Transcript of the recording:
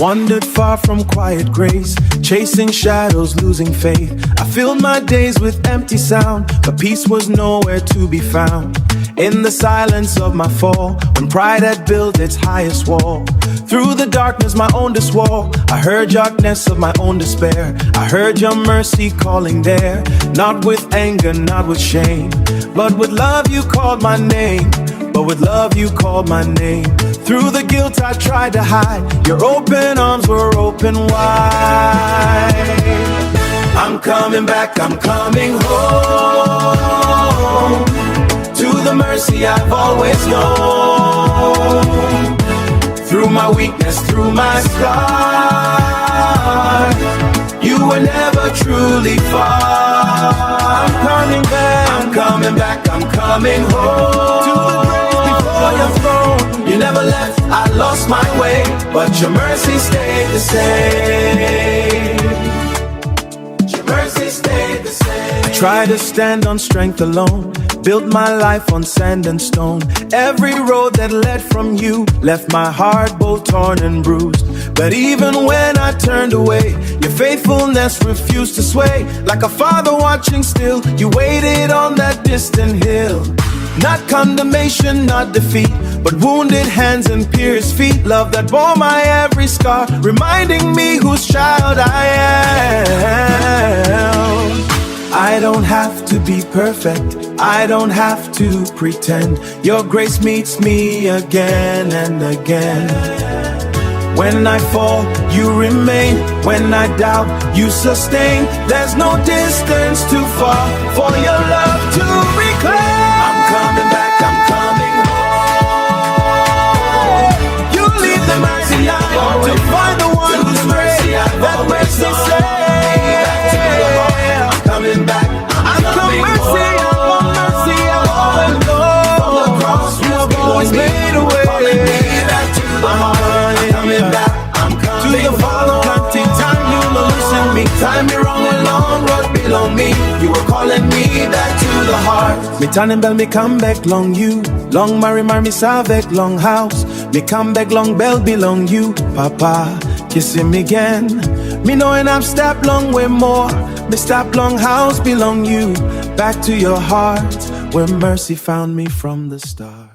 Wandered far from quiet grace, chasing shadows, losing faith. I filled my days with empty sound, but peace was nowhere to be found. In the silence of my fall, when pride had built its highest wall, through the darkness my own wall, I heard darkness of my own despair. I heard your mercy calling there, not with anger, not with shame, but with love you called my name. But with love you called my name. Through the guilt I tried to hide, your open arms were open wide. I'm coming back, I'm coming home to the mercy I've always known. Through my weakness, through my scars, you were never truly far. I'm coming back, I'm coming back, I'm coming home to the grace before your throne. You never left, I lost my way, but your mercy stayed the same. Your mercy stayed the same. I tried to stand on strength alone, built my life on sand and stone. Every road that led from you left my heart both torn and bruised. But even when I turned away, your faithfulness refused to sway. Like a father watching still, you waited on that distant hill. Not condemnation, not defeat, but wounded hands and pierced feet. Love that bore my every scar, reminding me whose child I am. I don't have to be perfect, I don't have to pretend. Your grace meets me again and again. When I fall, you remain. When I doubt, you sustain. There's no distance too far for your love to reclaim. I'm coming back, I'm coming home. You leave the mercy out to find the one who's mercy. That mercy says, I'm coming back, I'm coming mercy, I'm mercy, I'm always known. From the cross, you have always made a way. To the Father, planting time, you will listen me. Time me wrong and long road below me. You were calling me back to the heart. Me turning bell, me come back long you. Long marry me savek long house. Me come back long bell belong you. Papa, kissing me again. Me knowing I've stepped long way more. Me stop long house belong you. Back to your heart where mercy found me from the start.